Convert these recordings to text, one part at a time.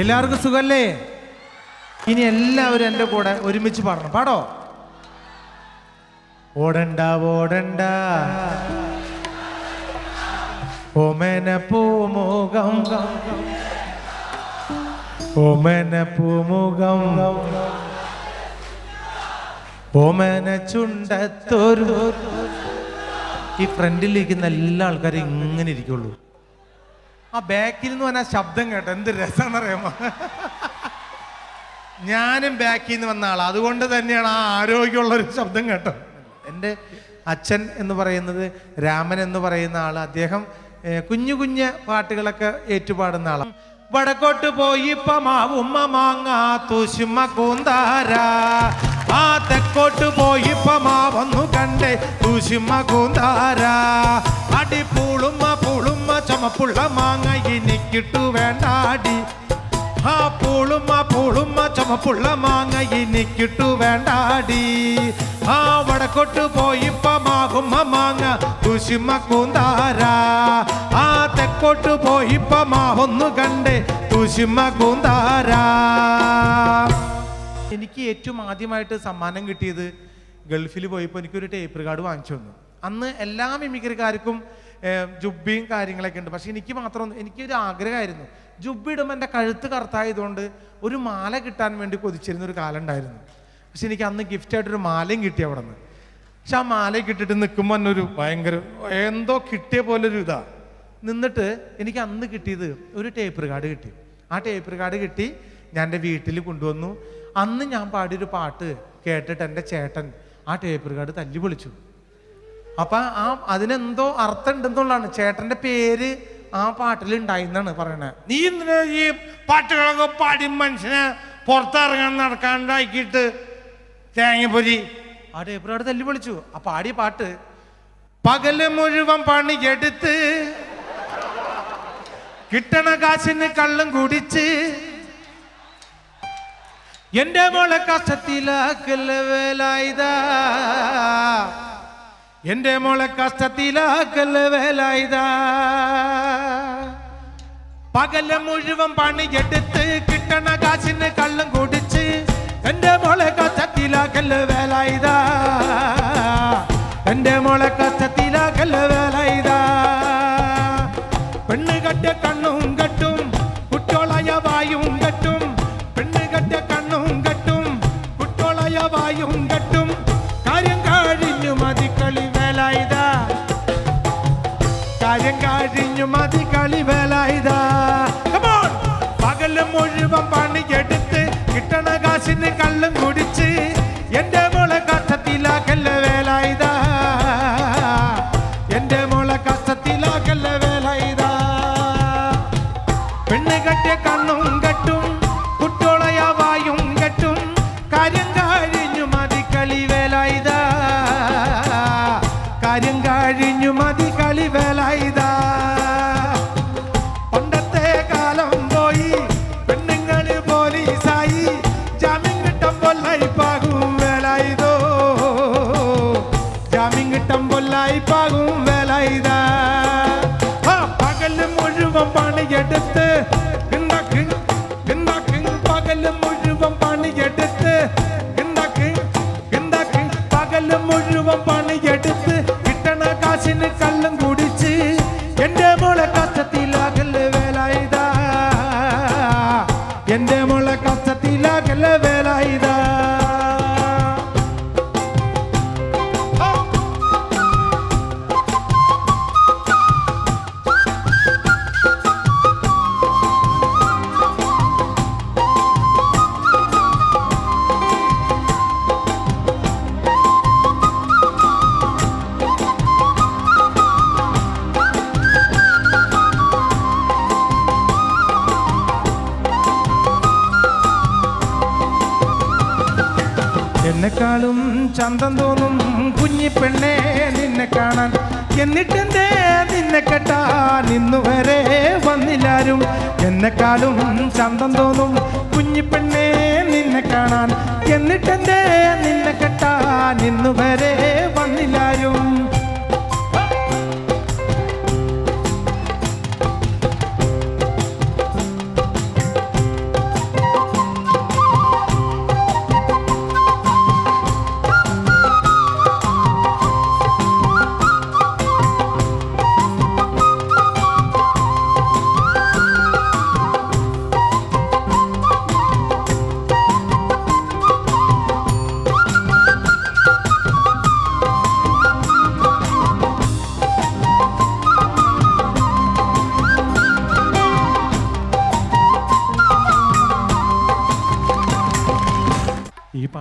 എല്ലാവർക്കും സുഖല്ലേ? ഇനി എല്ലാവരും എൻ്റെ കൂടെ ഒരുമിച്ച് പാടണം. പാടോ. ഓടണ്ട ഓടണ്ട ഓമന പൂമുഖം, ഓമന പൂമുഖം, ഓമന ചുണ്ടത്തൊരു. ഈ ഫ്രണ്ടിലിരിക്കുന്ന എല്ലാ ആൾക്കാരും ഇങ്ങനെ ഇരിക്കുള്ളൂ. ആ ബാക്കിൽ നിന്ന് വന്ന ശബ്ദം കേട്ടോ എന്ത് രസമെന്നറിയാമോ? ഞാനും ബാക്കിൽ നിന്ന് വന്ന ആളാണ്, അതുകൊണ്ട് തന്നെയാണ് ആ ആരോഗ്യമുള്ളൊരു ശബ്ദം കേട്ടോ. എൻ്റെ അച്ഛൻ എന്ന് പറയുന്നത് രാമൻ എന്ന് പറയുന്ന ആൾ, അദ്ദേഹം കുഞ്ഞു കുഞ്ഞു പാട്ടുകളൊക്കെ ഏറ്റുപാടുന്ന ആളാണ്. വടക്കോട്ട് പോയി മാവുമ്മ മാങ്ങ തൂശുമ്മ കൂന്താര, ആ തെക്കോട്ട് പോയി മാവൊന്നു കണ്ടേ തൂശുമ്മ കൂന്താര, അടി പൂളുമ്മ പൂളുമ്മ ചുമപ്പുള്ള മാങ്ങ എനിക്കിട്ടു വേണ്ടാടി, ആ പൂളുമ്മ പൂളുമ്മ ചുമപ്പുള്ള മാങ്ങ എനിക്കിട്ടു വേണ്ടാടി, ആ വടക്കോട്ട് പോയി മാവുമ്മ മാങ്ങ തൂശുമ്മ കൂന്താര, ആ തെക്കോട്ട് പോയി മാവൊന്നു കണ്ടേ തൂശുമ്മ കൂന്താര. എനിക്ക് ഏറ്റവും ആദ്യമായിട്ട് സമ്മാനം കിട്ടിയത് ഗൾഫിൽ പോയപ്പോൾ എനിക്കൊരു ടേപ്പ് റെക്കോർഡ് വാങ്ങിച്ചു തന്നു. അന്ന് എല്ലാ മിമിക്രിക്കാർക്കും ജുബ്ബയും കാര്യങ്ങളൊക്കെ ഉണ്ട്, പക്ഷെ എനിക്ക് മാത്രം എനിക്കൊരു ആഗ്രഹമായിരുന്നു. ജുബ്ബ ഇടുമ്പോൾ എൻ്റെ കഴുത്ത് കറുത്തായതുകൊണ്ട് ഒരു മാല കിട്ടാൻ വേണ്ടി കൊതിച്ചിരുന്ന ഒരു കാലം ഉണ്ടായിരുന്നു. പക്ഷെ എനിക്ക് അന്ന് ഗിഫ്റ്റായിട്ടൊരു മാലയും കിട്ടി അവിടെ നിന്ന്. പക്ഷെ ആ മാലയൊക്കെ ഇട്ടിട്ട് നിൽക്കുമ്പോൾ തന്നെ ഒരു ഭയങ്കര എന്തോ കിട്ടിയ പോലൊരു ഇതാ നിന്നിട്ട് എനിക്ക് അന്ന് കിട്ടിയത് ഒരു ടേപ്പ് റെക്കോർഡ് കിട്ടി. ആ ടേപ്പ് റെക്കോർഡ് കിട്ടി ഞാൻ എൻ്റെ വീട്ടിൽ കൊണ്ടുവന്നു. അന്ന് ഞാൻ പാടിയൊരു പാട്ട് കേട്ടിട്ട് എൻ്റെ ചേട്ടൻ ആ ടേപ്പ് റെക്കോർഡ് തല്ലി പൊളിച്ചു. അപ്പം അതിനെന്തോ അർത്ഥം ഉണ്ടെന്നുള്ളതാണ്. ചേട്ടൻ്റെ പേര് ആ പാട്ടിൽ ഉണ്ടായിന്നാണ് പറയണേ. നീ എന്തിനാ ഈ പാട്ടുകളൊക്കെ പാടി മനുഷ്യനെ പുറത്തിറങ്ങാൻ നടക്കാണ്ടാക്കിയിട്ട് തേങ്ങപ്പൊരി? ആ ടേപ്പ് റെക്കോർഡ് തല്ലി പൊളിച്ചു. ആ പാടിയ പാട്ട് പകല് മുഴുവൻ പണിയെടുത്ത് കിട്ടണ കാശിന് കള്ളും കുടിച്ച് എന്റെ മോളെ കഷ്ടത്തിലാക്കല്ല വേലായുധാ, എന്റെ മോളെ കഷ്ടത്തിലാക്കല്ല വേലായുധാ, പകല് മുഴുവൻ പണിയെടുത്ത് കിട്ടണ കാശിന് കള്ളും കുടിച്ച് എന്റെ മോളെ കഷ്ടത്തിലാക്കല്ല വേലായുധാ, എന്റെ മോളെ കഷ്ടത്തിലാക്കല്ല വേലായുധാ. പെണ്ണ് കെട്ടിയ കണ്ണും കെട്ടും കുട്ടോളയ വായും കെട്ടും, പെണ്ണ് കെട്ടിയ കണ്ണും കെട്ടും കുട്ടോളയ വായും കെട്ടും, കാര്യം കഴിഞ്ഞു മതി കളി വേലായുധാ, കാര്യം കഴിഞ്ഞു മതി കളി വേലായുധാ. പകല് മുഴുവൻ പണിയെടുത്ത് കിട്ടണ കാശിന് കള്ളും കുടിച്ച് എന്റെ മോളെ കഷ്ടത്തിലാക്കല്ല വേലായുധാ, എന്റെ മോളെ കഷ്ടത്തിലാക്കല്ല വേലായുധാ. പെണ്ണ് കെട്ടിയ കണ്ണും കെട്ടും കുട്ടോളയ വായും കെട്ടും, കാര്യം കഴിഞ്ഞു മതി കളി വേലായുധാ, കാര്യം കഴിഞ്ഞു മതി കളി വേലായുധാ. പണ്ടത്തെ കാലം പോയി പെണ്ണുങ്ങള് പോലീസായി, ജാമ്യം കിട്ടം പൊല്ലായിപ്പാകും വേലായുധോ, ജാമ്യം കിട്ടം പൊല്ലായിപ്പാകും വേലായുധാ. പകല് മുഴുവൻ പണിയെടുത്ത് പകല് മുഴുവൻ പണിയെടുത്ത് പകല് മുഴുവൻ പണിയെടുത്ത് കിട്ടണ കാശിന് കള്ളും കുടിച്ച് എന്റെ മോളെ കഷ്ടത്തിലാകല്ല വേലായുധാ, എന്റെ മോളെ കഷ്ടത്തിലാകല്ല വേലായുധാ. എന്നെക്കാളും ചന്തം തോന്നും കുഞ്ഞി പെണ്ണെ നിന്നെ കാണാൻ, എന്നിട്ടെന്തേ നിന്നെ കെട്ടാൻ ഇന്നുവരെ വന്നില്ലാരും. എന്നെക്കാളും ചന്തം തോന്നും കുഞ്ഞി പെണ്ണെ നിന്നെ കാണാൻ, എന്നിട്ടെന്തേ നിന്നെ കെട്ടാൻ ഇന്നുവരെ വന്നില്ലാരും.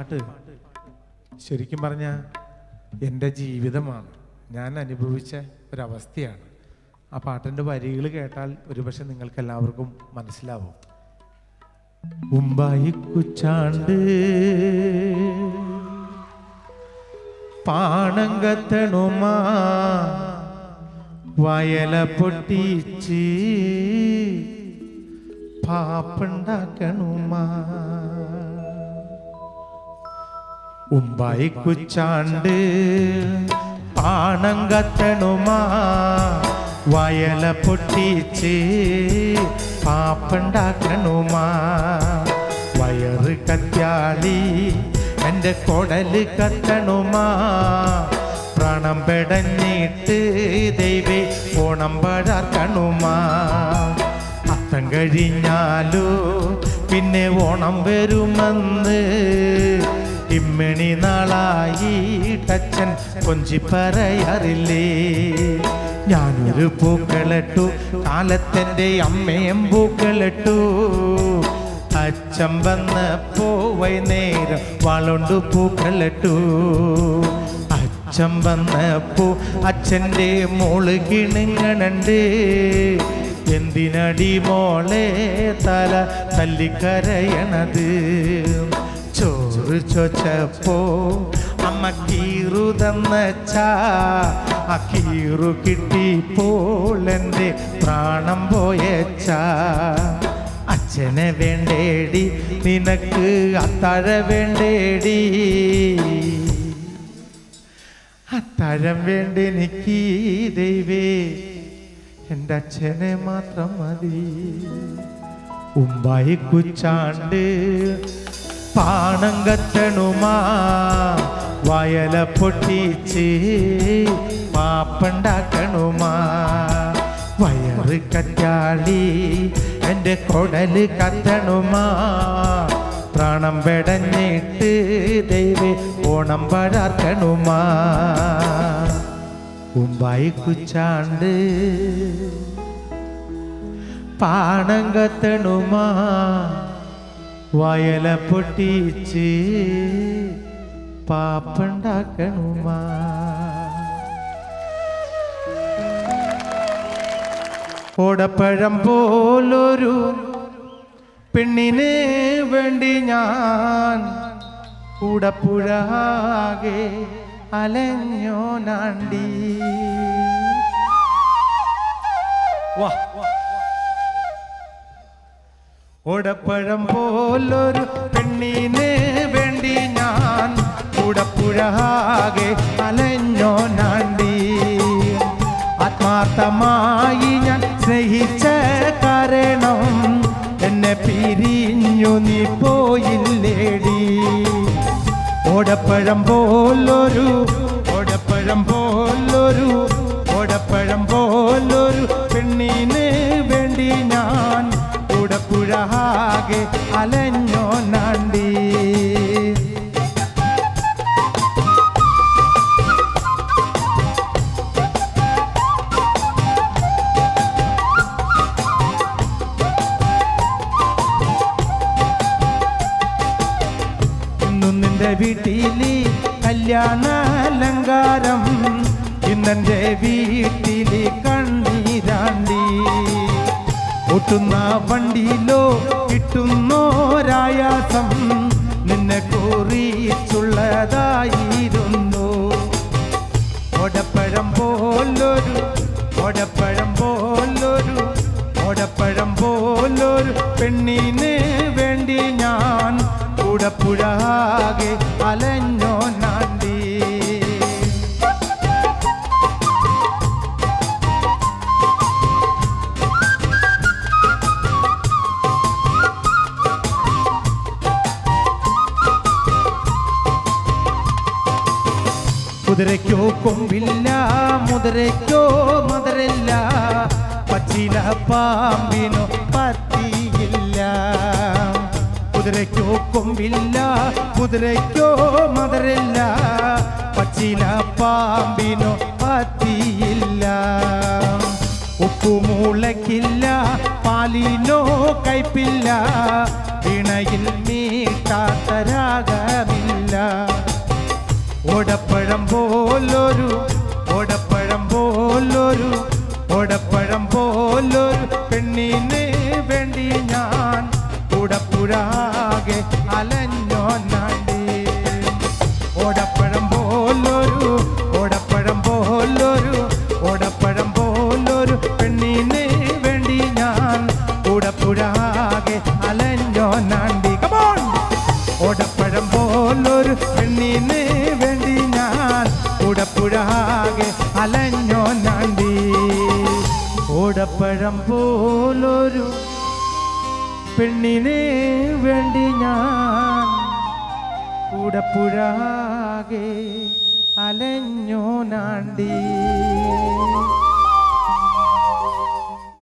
പാട്ട് ശരിക്കും പറഞ്ഞാൽ എൻ്റെ ജീവിതമാണ്, ഞാൻ അനുഭവിച്ച ഒരവസ്ഥയാണ്. ആ പാട്ടിൻ്റെ വരികൾ കേട്ടാൽ ഒരുപക്ഷെ നിങ്ങൾക്ക് എല്ലാവർക്കും മനസ്സിലാവും. ഉമ്പായി കുച്ചാണ്ട് പാണങ്കത്തണുമാ വയല പൊട്ടിച്ച് പാപ്പുണ്ടാക്കണുമാ. ഉമ്പായി കുച്ചാണ്ട് പാണങ്കത്തണുമാ വയല പൊട്ടിച്ച് പാപ്പുണ്ടാക്കണുമാ. വയറ് കത്യാളി എൻ്റെ കൊടല് കത്തണുമാ. പ്രാണം പെടഞ്ഞിട്ട് ദൈവേ ഓണം പഴക്കണുമാ. അത്തം കഴിഞ്ഞാലോ പിന്നെ ഓണം വരുമെന്ന് ഇമ്മണി നാളായിട്ടച്ഛൻ കൊഞ്ചി പറയാറില്ലേ. ഞാനൊരു പൂക്കളിട്ടു, കാലത്തെൻ്റെ അമ്മയും പൂക്കളിട്ടു. അച്ഛൻ വന്നപ്പോ വൈകുന്നേരം വാളുണ്ട് പൂക്കളിട്ടു. അച്ഛൻ വന്നപ്പോ അച്ഛൻ്റെ മോള് കിണുങ്ങണുണ്ട്. എന്തിനടി മോളെ തല തല്ലിക്കരയണത്? ചോറ് ചോച്ചപ്പോ അമ്മ കീറു തന്നച്ചാ. ആ കീറു കിട്ടിപ്പോൾ എൻ്റെ പ്രാണം പോയച്ചാ. അച്ഛനെ വേണ്ടേടി നിനക്ക് അത്താഴ വേണ്ടേടി? അത്താഴം വേണ്ടെനിക്ക് ദൈവേ, എൻ്റെ അച്ഛനെ മാത്രം മതി. ഉമ്പായി കുച്ചാണ്ട് പാണങ്കത്തണുമാ വയല പൊട്ടിച്ച് പാപ്പുണ്ടാക്കണുമാ. വയറ് കറ്റാളി എൻ്റെ കൊടല് കത്തണുമാ. പ്രാണം പെടഞ്ഞിട്ട് ദൈവേ ഓണം പഴക്കണുമാ. ഉമ്പായി കുച്ചാണ്ട് പാണങ്കത്തണുമാ വയല പൊട്ടിച്ച് പാപ്പുണ്ടാക്കണുമാ. ഓടപ്പഴം പോലൊരു പെണ്ണിന് വേണ്ടി ഞാൻ കൂടപ്പുഴാകെ അലഞ്ഞോനാണ്ടി. ഓടപ്പഴം പോലൊരു പെണ്ണിന് വേണ്ടി ഞാൻ കൂടപ്പുഴാകെ അലഞ്ഞോനാണ്ടി. ആത്മാർത്ഥമായി ഞാൻ സ്നേഹിച്ച കാരണം എന്നെ പിരിഞ്ഞു നീ പോയില്ലേടി. ഓടപ്പഴം പോലൊരു പെണ്ണിന് വേണ്ടി ഞാൻ കൂടപ്പുഴാകെ അലഞ്ഞോനാണ്ടി. വീട്ടില് കല്യാണാലങ്കാരം, ഇന്നെൻ്റെ വീട്ടില് കണ്ണീരാണ്ടി. ഒട്ടുന്ന വണ്ടിയിലോ കിട്ടുന്നോരായാസം നിന്നെ കുറിച്ചുള്ളതായിരുന്നു. ഓടപ്പഴം പോലൊരു പെണ്ണിന് വേണ്ടി ഞാൻ കൂടപ്പുഴാകെ അലഞ്ഞോനാണ്ടി. കുതിരയ്ക്കോ കൊമ്പില്ല, മുതിരയ്ക്കോ മധുരല്ല, പച്ചില പാമ്പിനോ പത്തിയില്ല. കുതിരയ്ക്കോ കൊമ്പില്ല, കുതിരയ്ക്കോ മധുരല്ല, പച്ചില പാമ്പിനോ പത്തിയില്ല. ഉപ്പുമുളക്കില്ല, പാലിനോ കയ്പില്ല, വീണയിൽ മീട്ടി മീട്ടാത്ത രാഗമില്ല. ഓടപ്പഴം പോലൊരു ഓടപ്പഴം പോലൊരു ഓടപ്പഴം പോലൊരു പെണ്ണിന് വേണ്ടി ഞാൻ കൂടപ്പുഴാകെ അലഞ്ഞോ നാണ്ടി. ഓടപ്പഴം പോലൊരു ഓടപ്പഴം പോലൊരു ഓടപ്പഴം പോലൊരു പെണ്ണിന് വേണ്ടി ഞാൻ കൂടപ്പുഴാകെ അലഞ്ഞോ നാണ്ടി. കമോൺ. ഓടപ്പഴം പോലൊരു പെണ്ണിന് വേണ്ടി ഞാൻ കൂടപ്പുഴാകെ അലഞ്ഞോ നാണ്ടി. ഓടപ്പഴം പോലൊരു പെണ്ണിന് വേണ്ടി ഞാൻ കൂടപ്പുഴാകെ അലഞ്ഞോ നാണ്ടി.